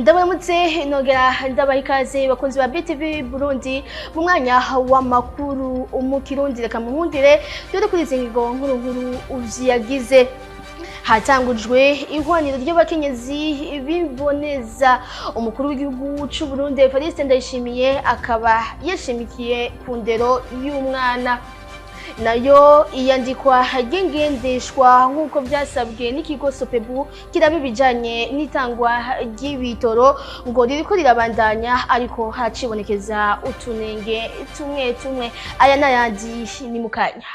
Ndabamutse nogera ndabaha ikaze bakunzi ba BTV Burundi mu mwanya w'amakuru umukirundi reka muhundire dore kuri izi nkuru uvyiyagize. Hatangujwe ihwaniro ry'abakenyezi b'imboneza. Umukuru w'igihugu c'u Burundi Evariste Ndayishimiye akaba yashimikiye ku ndero y'umwana. Nayo iyandikwa ry'ingendeshwa nk'uko byasabwe n'ikigo Sopebu kirabibijanye n'itangwa ry'ibitoro ngo ririko rirabandanya ariko hacibonekeza utunenge tumwe aya n'ayandi ni mukanya.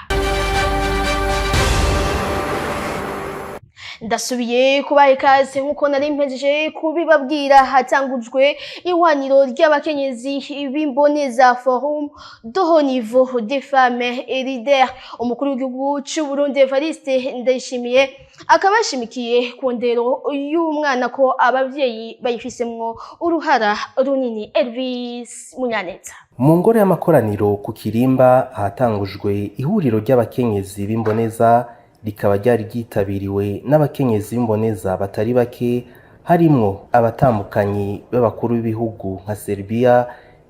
Ndasubiye kubaha ikaze nk'uko nari mpejeje kubibabwira. Hatangujwe ihwaniro ry'abakenyezi b'imboneza Forum de haut niveau des femmes et leaders. Umukuru w'igihugu c'u Burundi Evariste Ndayishimiye akaba yashimikiye ku ndero y'umwana ko abavyeyi bayifisemwo uruhara runini. Elvis Munyaneza. Mu ngoro y'amakoraniro ku Kirimba hatangujwe ihuriro ry'abakenyezi b'imboneza rikaba ryari ryitabiriwe n'abakenyezi b'imboneza batari bake harimwo abatambukanyi b'abakuru b'ibihugu nka Serbia,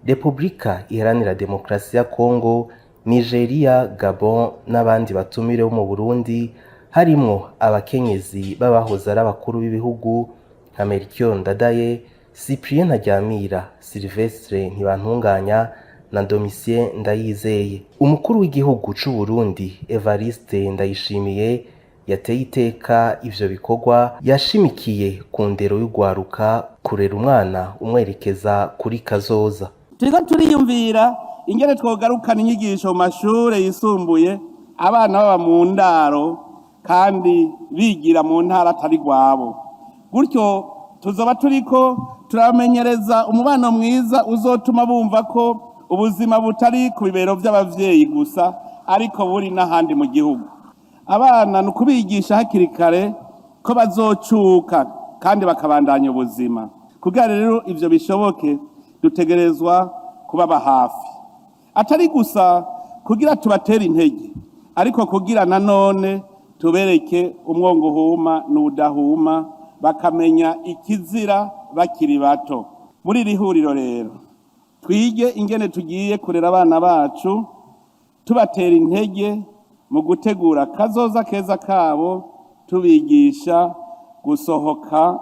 Republika Iharanira Demokarasi ya Kongo, Nigeria, Gabon n'abandi batumire bo mu Burundi, harimwo abakenyezi b'abahoze ari abakuru b'ibihugu nka Melchior Ndadaye, Cyprien Ntaryamira, Sylvestre Ntibantunganya na Domitien Ndayizeye. Umukuru w'igihugu c'u Burundi Evariste Ndayishimiye yateye iteka ivyo bikorwa, yashimikiye ku ndero y'ugwaruka kurera umwana umwerekeza kuri kazoza. Turiko turiyumvira ingene twogarukana inyigisho mu mashure yisumbuye abana baba mu ndaro kandi bigira mu ntara atari gwabo, gutyo tuzoba turiko turamenyereza umubano mwiza uzotuma bumva ko ubuzima butari ku bibero by'abavyeyi gusa ariko buri n'ahandi mu gihugu. Abana nukubigisha hakiri kare ko bazocuka kandi bakabandanya ubuzima. Kugira rero ivyo bishoboke dutegerezwa kubaba hafi, atari gusa kugira tubatera intege ariko kugira nanone tubereke umwongo huma n'udahuma, bakamenya ikizira bakiri bato. Muri iri huriro rero twige ingene tugiye kurera abana bacu tubatera intege mu gutegura kazoza keza kabo, tubigisha gusohoka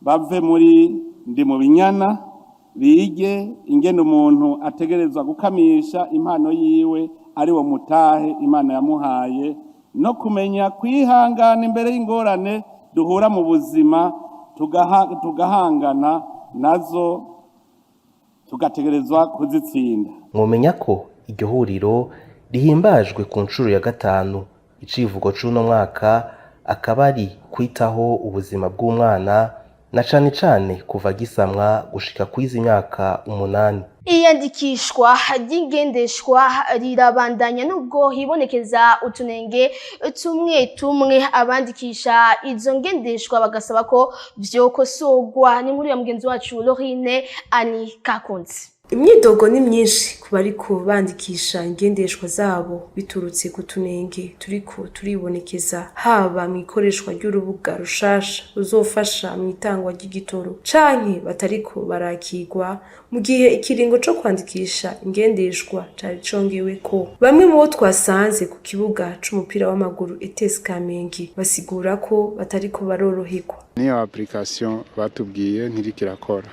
bave muri ndi mu binyana, bige ingene umuntu ategerezwa gukamisha impano yiwe ari wo mutahe Imana yamuhaye, no kumenya kwihangana imbere y'ingorane duhura mu buzima tugahangana nazo tugategerezwa kuzitsinda. Mwomenya ko iryo huriro rihimbajwe ku ncuro ya 5. Icivugo c'uno mwaka akaba ari kwitaho ubuzima bw'umwana na cane kuva gisamwa gushika kwiza imyaka 8. Iyandikishwa ry'ingendeshwa rirabandanya nubwo hibonekeza utunenge tumwe abandikisha izo ngendeshwa bagasaba ko vyokosogwa. Ni muri ya mugenzi wacu Lorine Ani Kakunzi. Imyidogo ni myinshi kuba ariko bandikisha ingendeshwa zabo biturutse ku tunenge turiko turibonekeza, haba mu ikoreshwa ry'urubuga rushasha ruzofasha mu itangwa ry'igitoro canke batariko barakigwa mu gihe ikiringo co kwandikisha ingendeshwa cari congeweko. Bamwe mu bo twasanze ku kibuga c'umupira w'amaguru ETS Kamenge basigura ko batariko baroroherwa. Niyo application batubwiye ntirikirakora,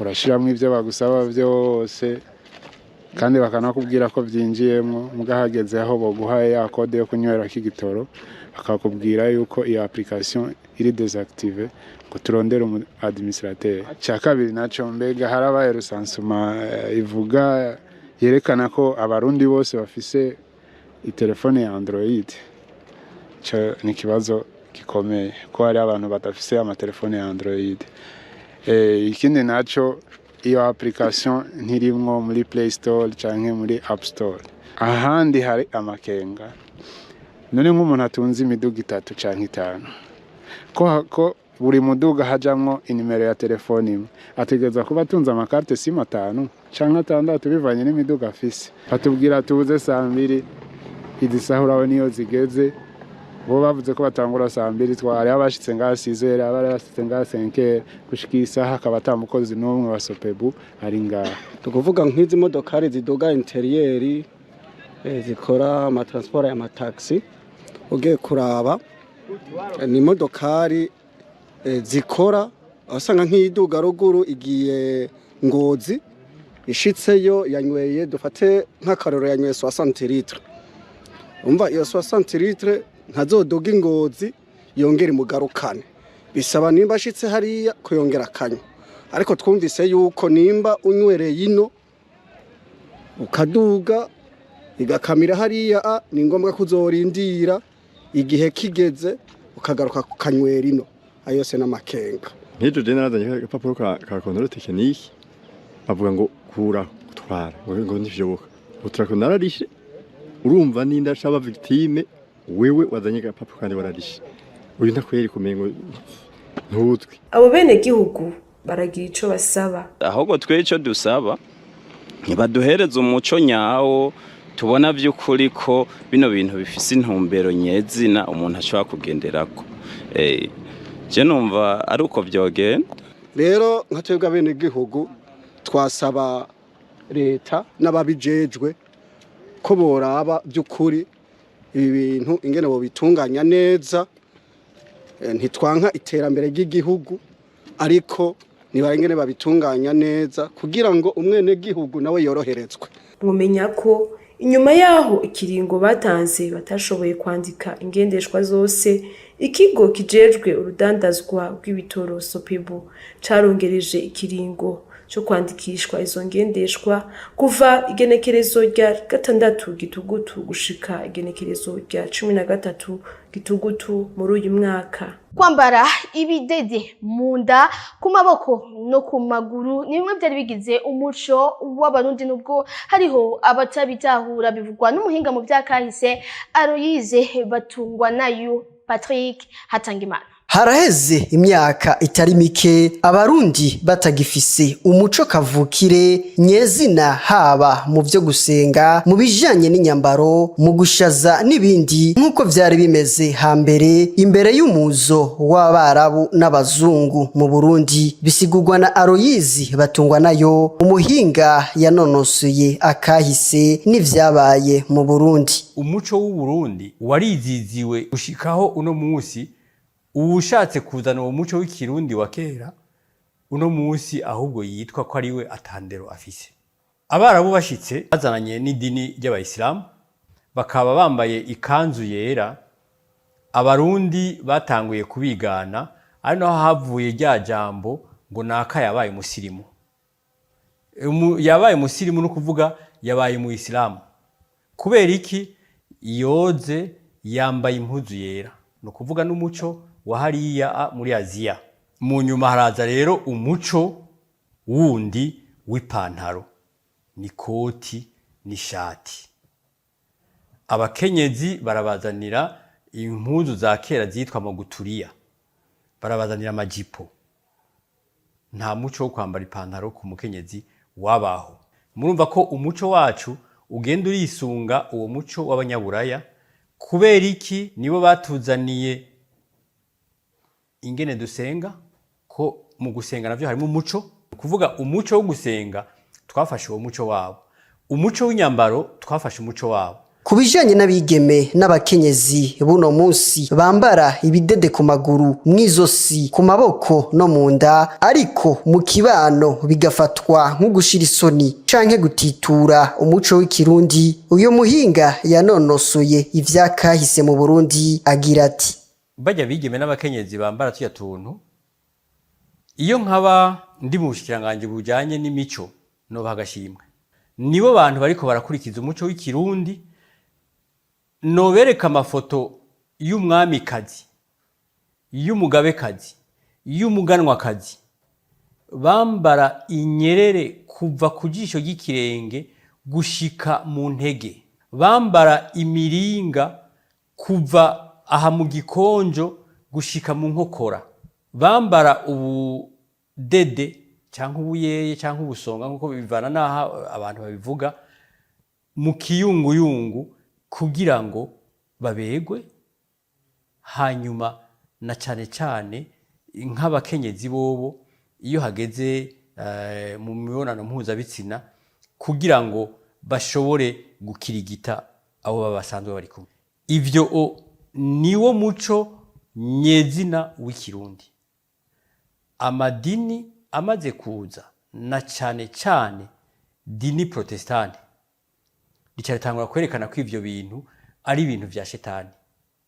urashiramwe ivyo bagusaba byose kandi bakanakubwira ko byinjiyemo, mugahageze aho boguhaye ya code yo kunywera k'igitoro bakakubwira yuko iyo application iri désactive ngo turondere umu administrateur. Cya kabiri naco mbega harabaye rusansuma ivuga yerekana ko abarundi bose bafise itelefone ya Android. Cyo ni kibazo gikomeye ko hari abantu batafise amatelefone ya Android. Ikindi naco iyo application ntirimwo muri Play Store canke muri App Store. Ahandi hari amakenga, none nk'umuntu atunze imiduga 3 canke 5 ko buri muduga hajamwo inimero ya telefoni imwe, ategeza kuba atunze amakarte SIM 5 canke 6 bivanye n'imiduga afise. Batubwira tubuze 2 idisahurawe niyo zigeze bo bavuze ko batangura saa 2 twari abashitse ngaha 6h abari bashitse ngaha 5h gushika isaha akaba atamukozi n'umwe wa Sopebu ari ngaha. Tukuvuga nk'izi modokari zidoga interieri zikora amatransport ya mataxi ugiye kuraba ni modokari zikora asanga nk'iduga ruguru igiye Ngozi ishitseyo yanyweye dufate nk'akaroro yanyweye 60 litre umva iyo 60 litre ntazodoga Ngozi yongera imugarukane bisaba nimba ashitse hariya ko yongera kanywa ariko twumvise yuko nimba unywereye ino ukaduga igakamira hariya ni ngombwa kuzorindira igihe kigeze ukagaruka kukanywera ino ayo se n'amakenga. Nk'ejo je narazanye agapapuro ka controle technique bavuga ngo kura gutwara ngo ntivyoboka utrako nararishe urumva ninda shaba victime wewe wazanye agapapuro kandi wararishe uri ntakweri kumengo ntutwi. Abo bene gihugu baragira ico basaba ahubwo twe ico dusaba ntibaduhereze umuco nyawo tubona vy'ukuri ko bino bintu bifise intumbero nyezina umuntu ashobora kugenderako. Je numva ari uko vyogenda. Rero nka twebwe bene gihugu twasaba leta n'ababijejwe ko boraba by'ukuri ibi bintu ingene bo bitunganya neza ntitwanka iterambere ry'igihugu ariko niba ingene babitunganya neza kugira ngo umwene gihugu nawe yoroherezwe. Mumenya ko inyuma yaho ikiringo batanze batashoboye kwandika ingendeshwa zose ikigo kijejwe urudandazwa rw'ibitoro Sopebu carongereje ikiringo cyo kwandikishwa izo ngendeshwa kuva igenekerezo rya 6 gitugutu gushika igenekerezo rya 13 gitugutu muri uyu mwaka. Kwambara ibidede munda ku maboko no ku maguru ni bimwe byari bigize umuco w'abarundi nubwo hariho abatabitahura bivugwa n'umuhinga mu byakahise Aloyize Batungwa nayo Patrick Hatangimana. Haraheze imyaka itari mike abarundi batagifise umuco kavukire nyezina haba mu byo gusenga mu bijanye n'inyambaro mu gushaza n'ibindi nkuko vyari bimeze hambere imbere y'umuzo w'abarabu n'abazungu mu Burundi bisigurwa na Aloyize Batungwa nayo umuhinga yanonosoye akahise n'ivyabaye mu Burundi. Umuco w'u Burundi wariziziwe gushikaho uno munsi ushatse kuzana uwo muco w'ikirundi wa kera uno munsi ahubwo yitwa ko ari we atandero afise. Abarabu bashitse bazananye n'idini ry'abayisilamu bakaba bambaye ikanzu yera abarundi batanguye kubigana ari naho havuye rya jambo ngo naka yabaye musirimu. Yabaye musirimu no kuvuga yabaye mu Islamu kubera iki yoze yambaye impuzu yera no kuvuga n'umuco wa hariya muri Aziya. Mu nyuma haraza rero umuco wundi w'ipantaro ni koti ni shati. Abakenyezi barabazanira impuzu za kera zitwa maguturiya barabazanira amajipo. Nta muco wo kwambara ipantaro ku mukenyezi wabaho. Murumva ko umuco wacu ugenda urisunga uwo muco w'abanyaburaya kubera iki nibo batuzaniye ingene dusenga ko mu gusenga navyo harimo umuco kuvuga umuco wo gusenga twafashe uwo muco wabo umuco w'inyambaro twafashe umuco wabo. Kubijanye n'abigeme n'abakenyezi buno munsi bambara ibidede ku maguru mwizosi ku maboko no munda ariko mu kibano bigafatwa nko gushira isoni canke gutitura umuco w'ikirundi. Uyo muhinga yanonosoye ivyakahise mu Burundi agira ati bajya bigeme n'abakenyezi bambara tuya tuntu iyo nkaba ndi mu bushikiranganje bujanye n'imico no bagashimwe nibo bantu bariko barakurikiza umuco w'ikirundi. Nobereka amafoto y'umwamikazi y'umugabekazi y'umuganwakazi bambara inyerere kuva ku jisho ry'ikirenge gushika mu ntege, bambara imiringa kuva aha mu gikonjo gushika mu nkokora, bambara ubudede cyangwa ubuyeye cyangwa ubusonga nkuko bivana naha abantu babivuga mu kiyunguyungu kugira ngo babegwe hanyuma na cane cane nk'abakenyezi bobo iyo hageze mu mibonano mpuzabitsina kugira ngo bashobore gukirigita abo babasanzwe bari kumwe. Ivyo niwo muco nyezina w'ikirundi. Amadini amaze kuza na cane cane dini protestante ricaritangura kwerekana ko ivyo bintu ari ibintu vya shetani.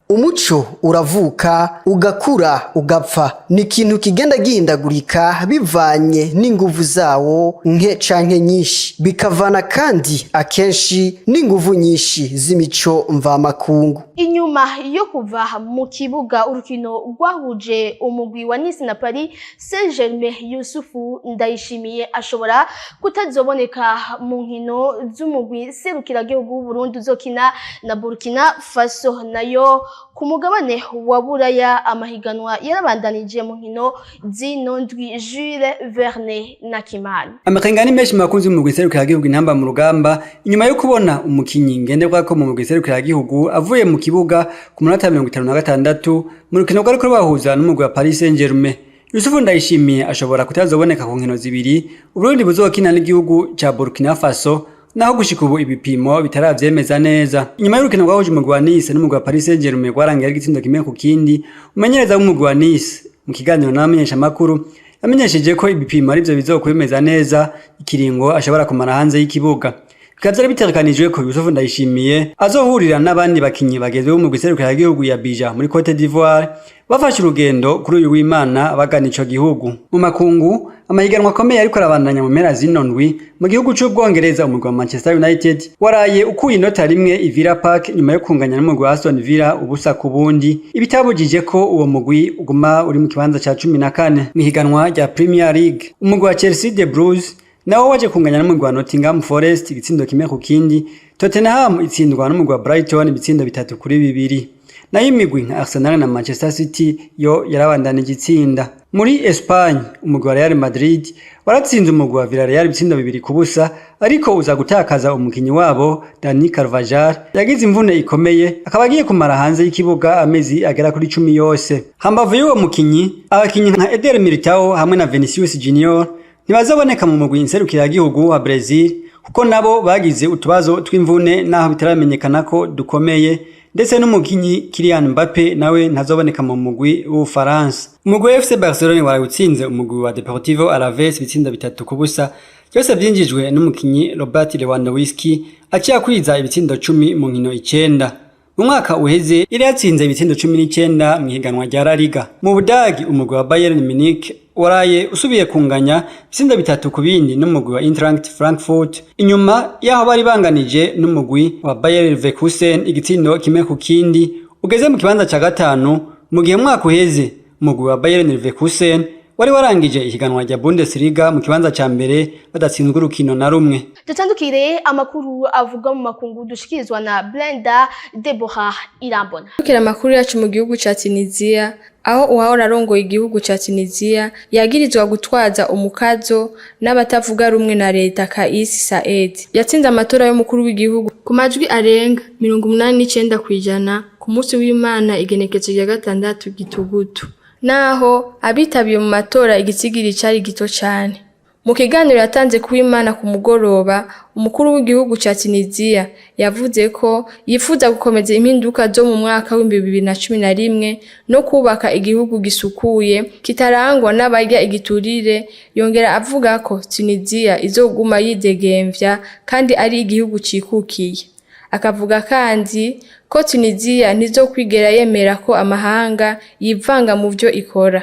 Umuco uravuka ugakura ugapfa ni ikintu kigenda gihindagurika bivanye n'inguvu zawo nke canke nyinshi bikavana kandi akenshi n'inguvu nyinshi z'imico mvamakungu. Inyuma yo kuva mu kibuga urukino rwahuje umugwi wa Nice na Paris Saint-Germain, Yusufu Ndayishimiye ashobora kutazoboneka mu nkino z'umugwi serukiragihugu w'u Burundi uzokina na Burkina Faso. Nayo ku mugabane wa Buraya amahiganwa yarabandanije mu nkino zino ndwi. Jules Verne na Kimani. Amakengani menshi makunzi mu serukiragihugu intamba mu rugamba inyuma yo kubona umukinyi ngenderwa ko mu serukiragihugu avuye mu kibuga ku munota 56 mu rukino rwari bahuza n'umugwi wa Paris Saint-Germain. Yusufu Ndayishimiye ashobora kutazoboneka ku nkino zibiri Uburundi buzokina n'igihugu ca Burkina Faso, naho gushika ubu ibipimo bitaravyemeza neza. Inyuma y'urukino rwahuje umugwi wa Nice n'umugwi wa Paris Saint-Germain rwarangiye igitsindo kimwe ku kindi, umenyereza w'umugwi wa Nice mu kiganiro n'abamenyesha makuru yamenyesheje ko ibipimo ari byo bizokwemeza neza ikiringo ashobora kumara hanze y'ikibuga. Bikazara bitegekanijwe ko Yusufu Ndayishimiye azohurira n'abandi bakinyi bagezweho mu giserukiragihugu ya Abidjan muri Cote d'Ivoire bafashe urugendo kuri uyu w'Imana bagana ico gihugu. Mu makungu amahiganwa akomeye ariko arabandanya mu mpera zino ndwi mu gihugu c'Ubwongereza umugwi wa Manchester United waraye ukuye inota rimwe i Villa Park nyuma yo kunganya n'umugwi wa Aston Villa ubusa ku bundi, ibitabujije ko uwo mugwi uguma uri mu kibanza ca 14 mu higanwa rya Premier League. Umugwi wa Chelsea the Blues nawo waje kunganya n'umugwi wa Nottingham Forest igitsindo kimwe ku kindi. Tottenham itsindwa n'umugwi wa Brighton ibitsindo 3-2. Nayo imigwi nka Arsenal na Manchester City yo yarabandanije itsinda. Muri Espagne umugwi wa Real Madrid waratsinze umugwi wa Villarreal ibitsindo 2-0, ariko uza gutakaza umukinyi wabo Dani Carvajal yagize imvune ikomeye akaba agiye kumara hanze y'ikibuga amezi agera kuri 10 yose. Hambavu y'uwo mukinyi abakinyi nka Eder Militao hamwe na Vinicius Junior ntibazaboneka mu mugwi nserukiragihugu wa Brazil kuko nabo bagize utubazo tw'imvune naho bitaramenyekana ko dukomeye, ndetse n'umukinyi Kylian Mbappe nawe ntazoboneka mu mugwi w'Ufaransa. Umugwi wa FC Barcelona waragutsinze umugwi wa Deportivo Alaves ibitsindo 3-0, byose byinjijwe n'umukinyi Robert Lewandowski aciye kwiza ibitsindo 10 mu nkino 9. Mu mwaka uheze yari yatsinze ibitsindo 19 mu higanwa rya La Liga. Mu Budagi umugwi wa Bayern Munich waraye usubiye kunganya ibitsindo 3-2 n'umugwi wa Eintracht Frankfurt, inyuma yaho bari banganije n'umugwi wa Bayer Leverkusen igitsindo kimwe ku kindi. Ugeze mu kibanza ca 5 mu gihe mwaka uheze umugwi wa Bayer Leverkusen wari warangije ihiganwa rya Bundesliga mu kibanza ca mbere badatsinzwe urukino na rumwe. Dutandukire amakuru avuga mu makungu dushikirizwa na Brenda Deborah Irambona. Dukira amakuru yacu mu gihugu ca Tunisia, aho uwahora arongoye igihugu ca Tunisia yagirizwa gutwaza umukazo n'abatavuga rumwe na leta Kais Saied. Yatsinze amatora y'umukuru w'igihugu ku majwi arenga 89% ku munsi w'Imana igenekezo rya 6 Gitugutu. Naho abitabiye mu matora igitsigiri cari gito cyane. Mu kiganiro yatanze ku Imana ku mugoroba, umukuru w'igihugu ca Tunisia yavuze ko yifuza gukomeza impinduka zo mu mwaka wa 2011 no kubaka igihugu gisukuye kitarangwa n'abarya igiturire. Yongera avuga ko Tunisia izoguma yidegemvya kandi ari igihugu cikukiye. Akavuga kandi ko Tunisia ntizokwigera yemera ko amahanga yivanga mu byo ikora.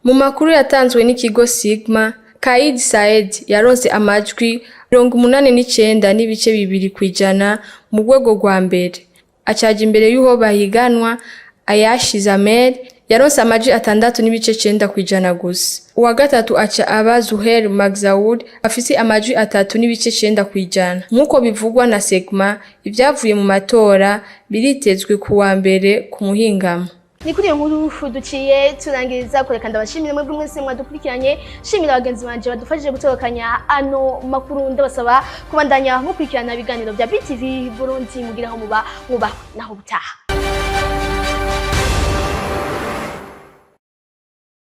Mu makuru yatanzwe n'ikigo Sigma, Kais Saied yaronse amajwi 89.2% mu rwego rwa mbere. Acaje imbere y'uho bahiganwa Ayashi Zamel yaronse amajwi 6.9% gusa. Uwa gatatu aca aba Zuhair Magzaoud afise amajwi 3.9%. Nkuko bivugwa na Sigma, ivyavuye mu matora biritezwe ku wa mbere ku muhingamo. Ni kuri iyo nkuru duciye turangiriza kureka ndabashimira mwebwe mwese mwadukurikiranye. Shimira abagenzi banje badufashije gutorokanya ano makuru, ndabasaba kubandanya mukurikirana ibiganiro bya BTV Burundi mugiraho muba naho butaha.